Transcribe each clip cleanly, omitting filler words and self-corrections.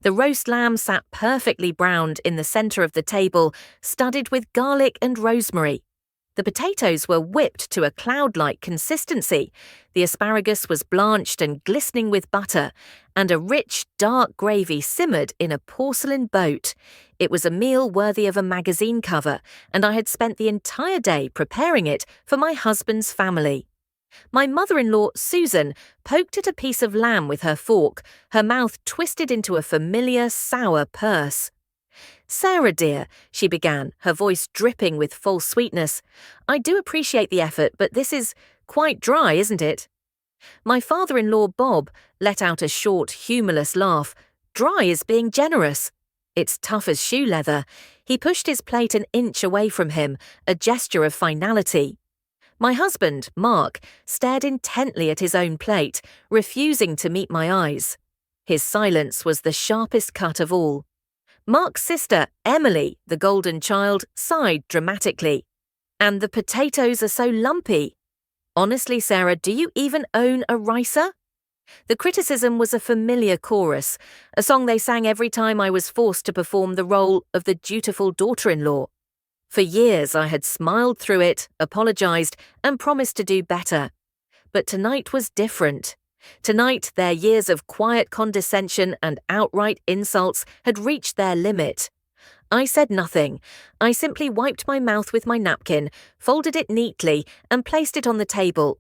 The roast lamb sat perfectly browned in the center of the table, studded with garlic and rosemary. The potatoes were whipped to a cloud-like consistency. The asparagus was blanched and glistening with butter, and a rich, dark gravy simmered in a porcelain boat. It was a meal worthy of a magazine cover, and I had spent the entire day preparing it for my husband's family. My mother-in-law, Susan, poked at a piece of lamb with her fork, her mouth twisted into a familiar, sour purse. "Sarah, dear," she began, her voice dripping with false sweetness, "I do appreciate the effort, but this is quite dry, isn't it?" My father-in-law, Bob, let out a short, humorless laugh. "Dry is being generous. It's tough as shoe leather." He pushed his plate an inch away from him, a gesture of finality. My husband, Mark, stared intently at his own plate, refusing to meet my eyes. His silence was the sharpest cut of all. Mark's sister, Emily, the golden child, sighed dramatically. "And the potatoes are so lumpy. Honestly, Sarah, do you even own a ricer?" The criticism was a familiar chorus, a song they sang every time I was forced to perform the role of the dutiful daughter-in-law. For years I had smiled through it, apologized, and promised to do better. But tonight was different. Tonight, their years of quiet condescension and outright insults had reached their limit. I said nothing. I simply wiped my mouth with my napkin, folded it neatly, and placed it on the table.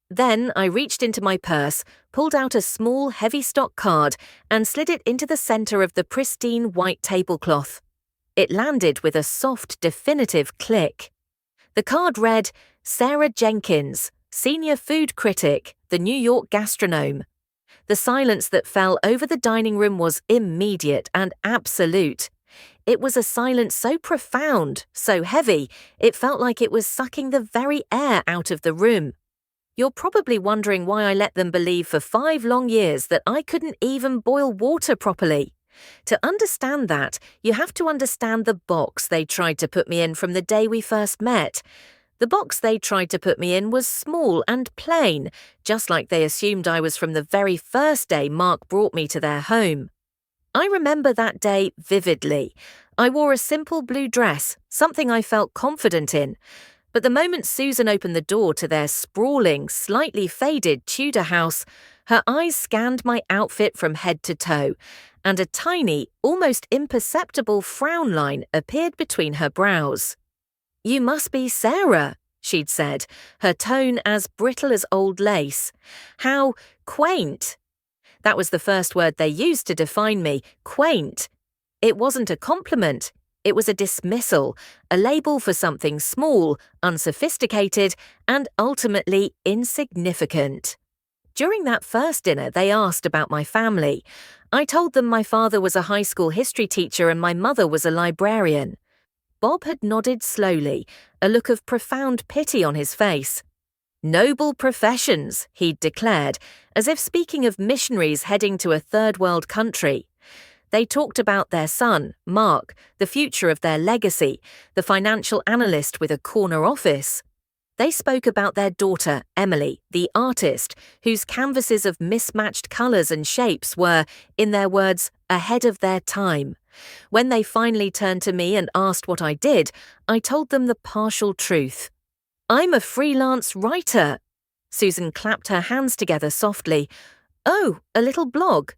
Then I reached into my purse, pulled out a small, heavy stock card, and slid it into the center of the pristine white tablecloth. It landed with a soft, definitive click. The card read, "Sarah Jenkins, Senior Food Critic, The New York Gastronome." The silence that fell over the dining room was immediate and absolute. It was a silence so profound, so heavy, it felt like it was sucking the very air out of the room. You're probably wondering why I let them believe for 5 long years that I couldn't even boil water properly. To understand that, you have to understand the box they tried to put me in from the day we first met. The box they tried to put me in was small and plain, just like they assumed I was from the very first day Mark brought me to their home. I remember that day vividly. I wore a simple blue dress, something I felt confident in. But the moment Susan opened the door to their sprawling, slightly faded Tudor house, her eyes scanned my outfit from head to toe, and a tiny, almost imperceptible frown line appeared between her brows. "You must be Sarah," she'd said, her tone as brittle as old lace. "How quaint." That was the first word they used to define me, quaint. It wasn't a compliment. It was a dismissal, a label for something small, unsophisticated, and ultimately insignificant. During that first dinner, they asked about my family. I told them my father was a high school history teacher and my mother was a librarian. Bob had nodded slowly, a look of profound pity on his face. "Noble professions," he'd declared, as if speaking of missionaries heading to a third-world country. They talked about their son, Mark, the future of their legacy, the financial analyst with a corner office. They spoke about their daughter, Emily, the artist, whose canvases of mismatched colours and shapes were, in their words, ahead of their time. When they finally turned to me and asked what I did, I told them the partial truth. "I'm a freelance writer." Susan clapped her hands together softly. "Oh, a little blog.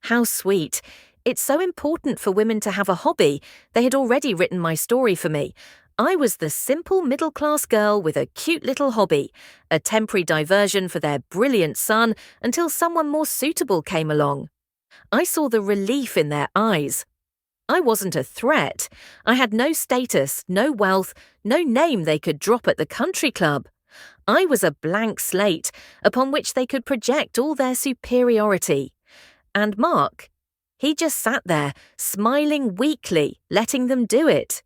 How sweet. It's so important for women to have a hobby. They had already written my story for me. I was the simple middle-class girl with a cute little hobby, a temporary diversion for their brilliant son until someone more suitable came along." I saw the relief in their eyes. I wasn't a threat. I had no status, no wealth, no name they could drop at the country club. I was a blank slate upon which they could project all their superiority. And Mark, he just sat there, smiling weakly, letting them do it.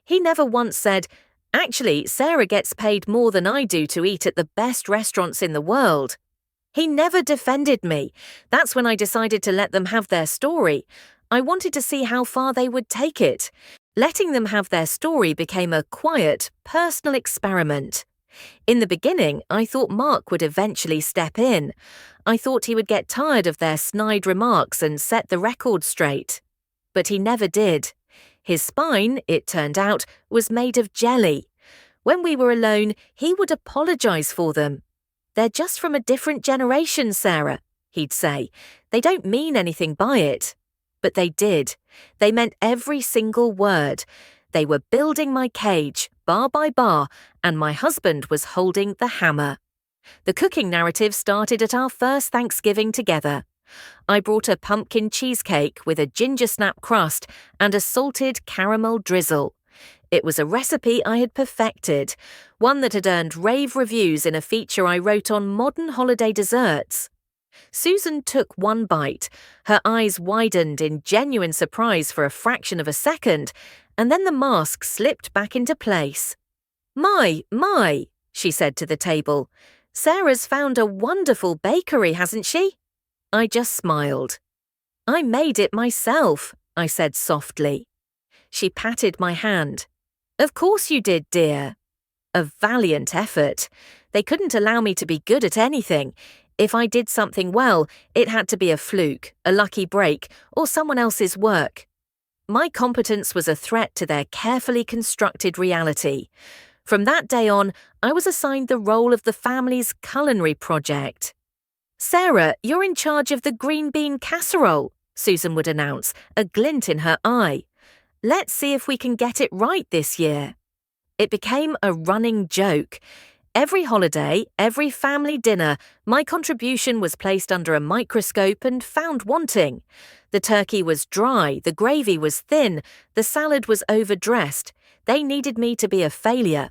He never once said, "Actually, Sarah gets paid more than I do to eat at the best restaurants in the world." He never defended me. That's when I decided to let them have their story. I wanted to see how far they would take it. Letting them have their story became a quiet, personal experiment. In the beginning, I thought Mark would eventually step in. I thought he would get tired of their snide remarks and set the record straight. But he never did. His spine, it turned out, was made of jelly. When we were alone, he would apologize for them. "They're just from a different generation, Sarah," he'd say. "They don't mean anything by it." But they did. They meant every single word. They were building my cage, bar by bar, and my husband was holding the hammer. The cooking narrative started at our first Thanksgiving together. I brought a pumpkin cheesecake with a ginger snap crust and a salted caramel drizzle. It was a recipe I had perfected, one that had earned rave reviews in a feature I wrote on modern holiday desserts. Susan took one bite. Her eyes widened in genuine surprise for a fraction of a second, and then the mask slipped back into place. My, she said to the table. "Sarah's found a wonderful bakery, hasn't she?" I just smiled. "I made it myself," I said softly. She patted my hand. "Of course you did, dear." A valiant effort. They couldn't allow me to be good at anything. If I did something well, it had to be a fluke, a lucky break, or someone else's work. My competence was a threat to their carefully constructed reality. From that day on, I was assigned the role of the family's culinary project. "Sarah, you're in charge of the green bean casserole," Susan would announce, a glint in her eye. "Let's see if we can get it right this year." It became a running joke. Every holiday, every family dinner, my contribution was placed under a microscope and found wanting. The turkey was dry, the gravy was thin, the salad was overdressed. They needed me to be a failure.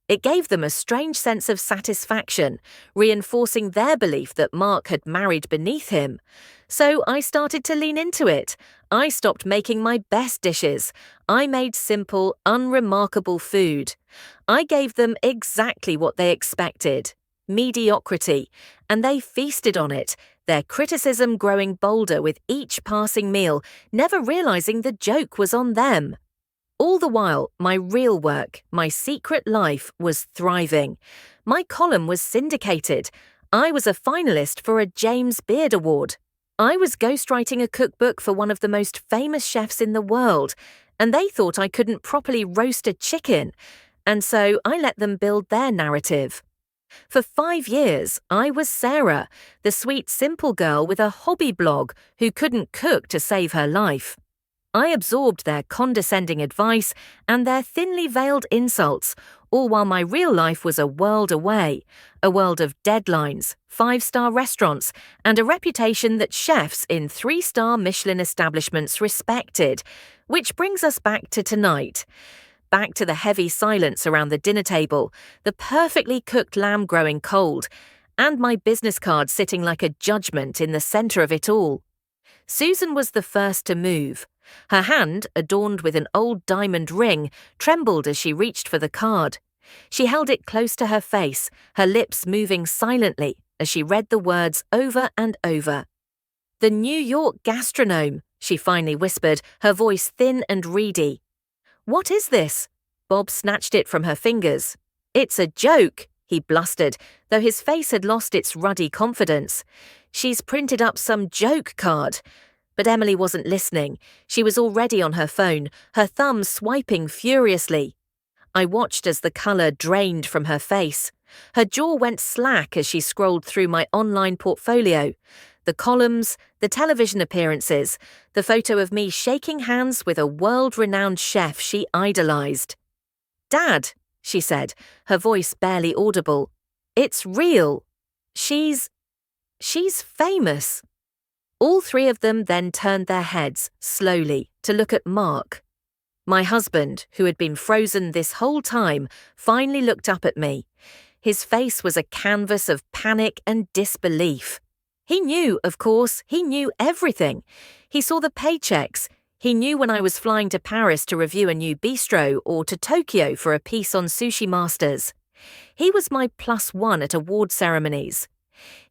It gave them a strange sense of satisfaction, reinforcing their belief that Mark had married beneath him. So I started to lean into it. I stopped making my best dishes. I made simple, unremarkable food. I gave them exactly what they expected: mediocrity, and they feasted on it, their criticism growing bolder with each passing meal, never realizing the joke was on them. All the while, my real work, my secret life, was thriving. My column was syndicated. I was a finalist for a James Beard Award. I was ghostwriting a cookbook for one of the most famous chefs in the world, and they thought I couldn't properly roast a chicken, and so I let them build their narrative. For 5 years, I was Sarah, the sweet, simple girl with a hobby blog who couldn't cook to save her life. I absorbed their condescending advice and their thinly veiled insults, all while my real life was a world away, a world of deadlines, 5-star restaurants, and a reputation that chefs in 3-star Michelin establishments respected. Which brings us back to tonight. Back to the heavy silence around the dinner table, the perfectly cooked lamb growing cold, and my business card sitting like a judgment in the center of it all. Susan was the first to move. Her hand, adorned with an old diamond ring, trembled as she reached for the card. She held it close to her face, her lips moving silently as she read the words over and over. "The New York gastronome," she finally whispered, her voice thin and reedy. "What is this?" Bob snatched it from her fingers. "It's a joke," he blustered, though his face had lost its ruddy confidence. "She's printed up some joke card." But Emily wasn't listening. She was already on her phone, her thumb swiping furiously. I watched as the colour drained from her face. Her jaw went slack as she scrolled through my online portfolio. The columns, the television appearances, the photo of me shaking hands with a world-renowned chef she idolised. "Dad," she said, her voice barely audible. "It's real. She's famous." All 3 of them then turned their heads, slowly, to look at Mark. My husband, who had been frozen this whole time, finally looked up at me. His face was a canvas of panic and disbelief. He knew, of course, he knew everything. He saw the paychecks. He knew when I was flying to Paris to review a new bistro or to Tokyo for a piece on Sushi Masters. He was my +1 at award ceremonies.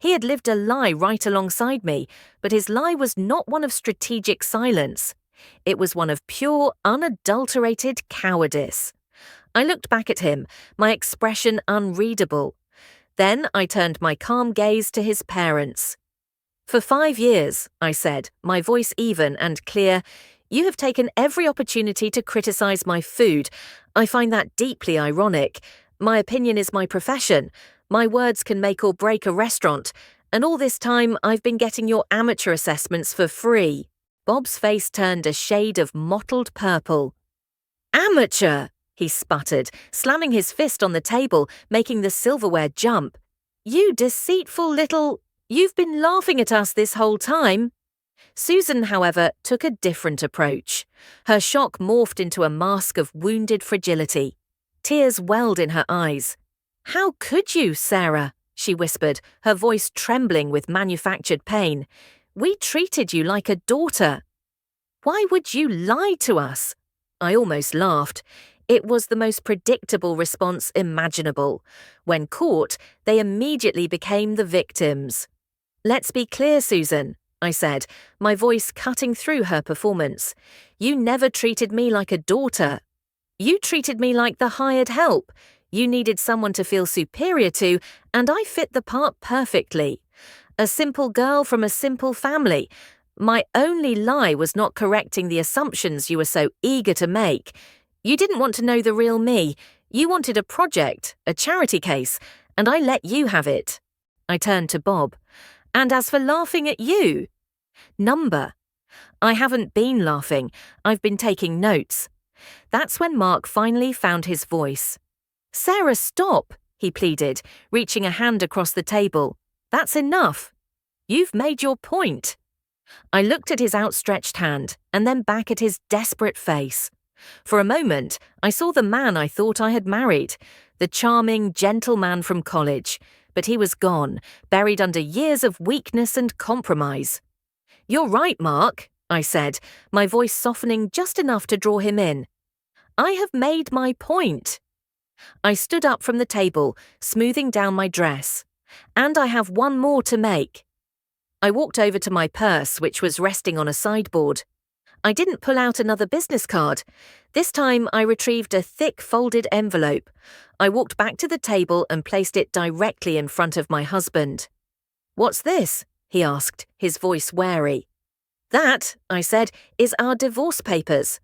He had lived a lie right alongside me, but his lie was not one of strategic silence. It was one of pure, unadulterated cowardice. I looked back at him, my expression unreadable. Then I turned my calm gaze to his parents. "For 5 years," I said, my voice even and clear, "you have taken every opportunity to criticize my food. I find that deeply ironic. My opinion is my profession. My words can make or break a restaurant. And all this time, I've been getting your amateur assessments for free." Bob's face turned a shade of mottled purple. "Amateur!" he sputtered, slamming his fist on the table, making the silverware jump. "You deceitful little... You've been laughing at us this whole time." Susan, however, took a different approach. Her shock morphed into a mask of wounded fragility. Tears welled in her eyes. "How could you, Sarah?" she whispered, her voice trembling with manufactured pain. "We treated you like a daughter." "Why would you lie to us?" I almost laughed. It was the most predictable response imaginable. When caught, they immediately became the victims. "Let's be clear, Susan," I said, my voice cutting through her performance. "You never treated me like a daughter. You treated me like the hired help. You needed someone to feel superior to, and I fit the part perfectly. A simple girl from a simple family. My only lie was not correcting the assumptions you were so eager to make. You didn't want to know the real me. You wanted a project, a charity case, and I let you have it." I turned to Bob. "And as for laughing at you..." Number. I haven't been laughing. I've been taking notes. That's when Mark finally found his voice. "Sarah, stop," he pleaded, reaching a hand across the table. "That's enough. You've made your point." I looked at his outstretched hand and then back at his desperate face. For a moment, I saw the man I thought I had married, the charming, gentle man from college, but he was gone, buried under years of weakness and compromise. "You're right, Mark," I said, my voice softening just enough to draw him in. "I have made my point." I stood up from the table, smoothing down my dress. "And I have one more to make." I walked over to my purse, which was resting on a sideboard. I didn't pull out another business card. This time I retrieved a thick folded envelope. I walked back to the table and placed it directly in front of my husband. "What's this?" he asked, his voice wary. "That," I said, "is our divorce papers.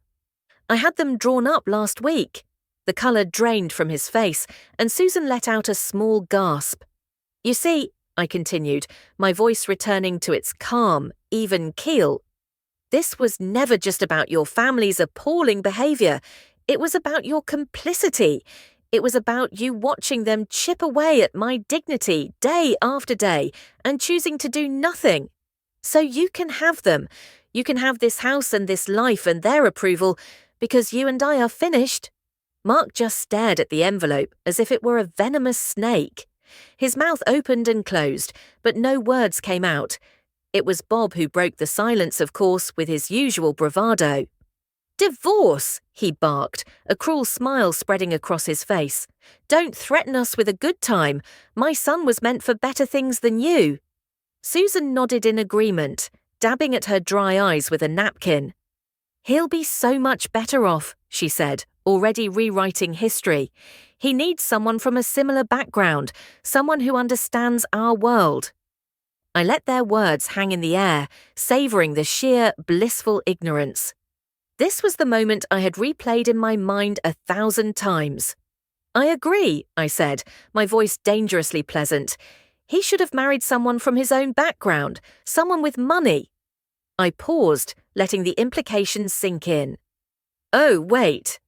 I had them drawn up last week." The colour drained from his face, and Susan let out a small gasp. "You see," I continued, my voice returning to its calm, even keel, "this was never just about your family's appalling behaviour. It was about your complicity. It was about you watching them chip away at my dignity day after day and choosing to do nothing. So you can have them. You can have this house and this life and their approval, because you and I are finished." Mark just stared at the envelope as if it were a venomous snake. His mouth opened and closed, but no words came out. It was Bob who broke the silence, of course, with his usual bravado. "Divorce," he barked, a cruel smile spreading across his face. "Don't threaten us with a good time. My son was meant for better things than you." Susan nodded in agreement, dabbing at her dry eyes with a napkin. "He'll be so much better off," she said, already rewriting history. "He needs someone from a similar background, someone who understands our world." I let their words hang in the air, savouring the sheer, blissful ignorance. This was the moment I had replayed in my mind 1,000 times. "I agree," I said, my voice dangerously pleasant. "He should have married someone from his own background, someone with money." I paused, letting the implications sink in. "Oh, wait.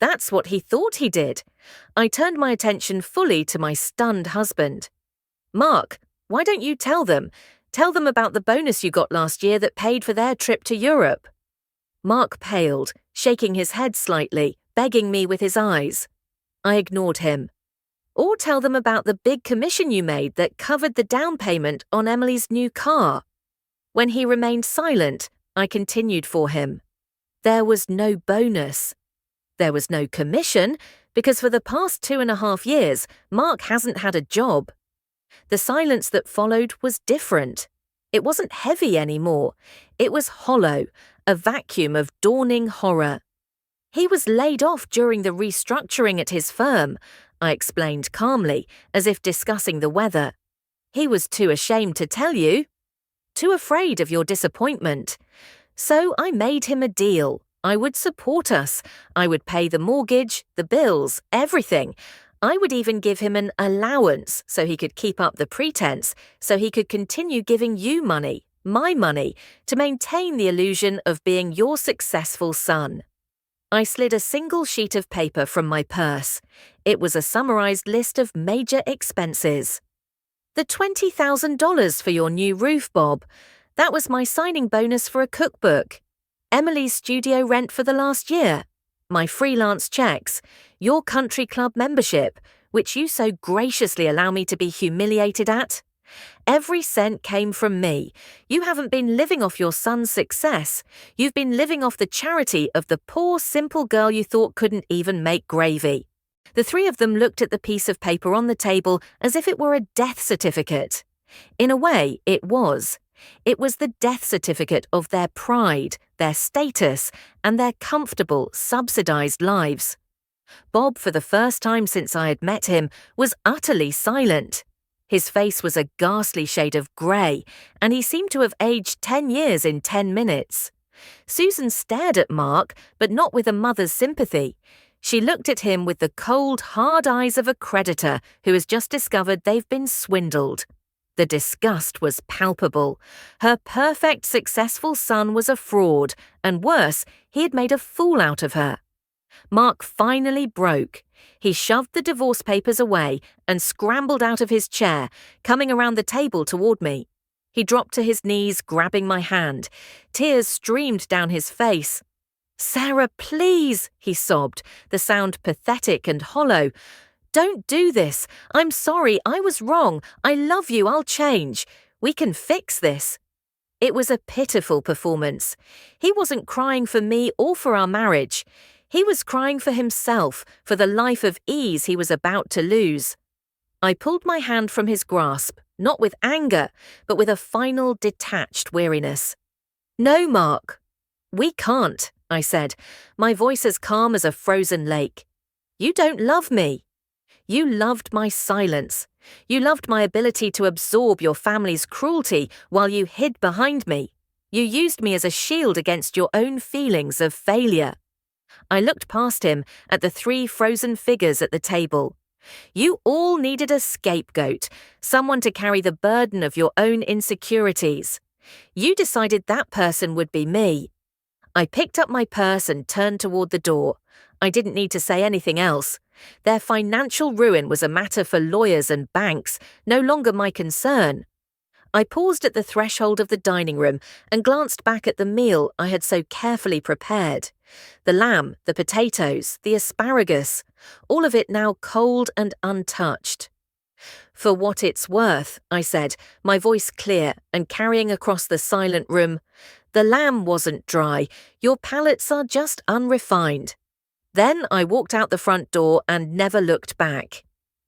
That's what he thought he did." I turned my attention fully to my stunned husband. "Mark, why don't you tell them? Tell them about the bonus you got last year that paid for their trip to Europe." Mark paled, shaking his head slightly, begging me with his eyes. I ignored him. "Or tell them about the big commission you made that covered the down payment on Emily's new car." When he remained silent, I continued for him. There was no bonus. There was no commission, because for the past 2.5 years, Mark hasn't had a job. The silence that followed was different. It wasn't heavy anymore. It was hollow, a vacuum of dawning horror. He was laid off during the restructuring at his firm, I explained calmly, as if discussing the weather. He was too ashamed to tell you. Too afraid of your disappointment. So I made him a deal. I would support us. I would pay the mortgage, the bills, everything. I would even give him an allowance so he could keep up the pretense, so he could continue giving you money, my money, to maintain the illusion of being your successful son. I slid a single sheet of paper from my purse. It was a summarized list of major expenses. The $20,000 for your new roof, Bob. That was my signing bonus for a cookbook. Emily's studio rent for the last year. My freelance checks. Your country club membership, which you so graciously allow me to be humiliated at. Every cent came from me. You haven't been living off your son's success. You've been living off the charity of the poor, simple girl you thought couldn't even make gravy. The three of them looked at the piece of paper on the table as if it were a death certificate. In a way, it was. It was the death certificate of their pride, their status, and their comfortable, subsidized lives. Bob, for the first time since I had met him, was utterly silent. His face was a ghastly shade of grey, and he seemed to have aged 10 years in 10 minutes. Susan stared at Mark, but not with a mother's sympathy. She looked at him with the cold, hard eyes of a creditor who has just discovered they've been swindled. The disgust was palpable. Her perfect, successful son was a fraud, and worse, he had made a fool out of her. Mark finally broke. He shoved the divorce papers away and scrambled out of his chair, coming around the table toward me. He dropped to his knees, grabbing my hand. Tears streamed down his face. "Sarah, please," he sobbed, the sound pathetic and hollow. "Don't do this. I'm sorry. I was wrong. I love you. I'll change. We can fix this." It was a pitiful performance. He wasn't crying for me or for our marriage. He was crying for himself, for the life of ease he was about to lose. I pulled my hand from his grasp, not with anger, but with a final detached weariness. "No, Mark." "We can't," I said, my voice as calm as a frozen lake. "You don't love me. You loved my silence. You loved my ability to absorb your family's cruelty while you hid behind me. You used me as a shield against your own feelings of failure." I looked past him at the three frozen figures at the table. You all needed a scapegoat, someone to carry the burden of your own insecurities. You decided that person would be me. I picked up my purse and turned toward the door. I didn't need to say anything else. Their financial ruin was a matter for lawyers and banks, no longer my concern. I paused at the threshold of the dining room and glanced back at the meal I had so carefully prepared. The lamb, the potatoes, the asparagus, all of it now cold and untouched. "For what it's worth," I said, my voice clear and carrying across the silent room, "the lamb wasn't dry. Your palates are just unrefined." Then I walked out the front door and never looked back.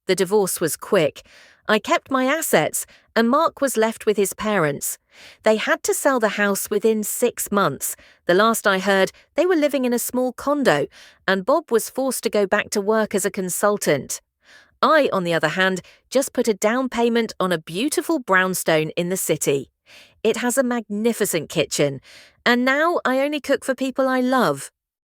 The divorce was quick. I kept my assets, and Mark was left with his parents. They had to sell the house within 6 months. The last I heard, they were living in a small condo, and Bob was forced to go back to work as a consultant. I, on the other hand, just put a down payment on a beautiful brownstone in the city. It has a magnificent kitchen, and now I only cook for people I love.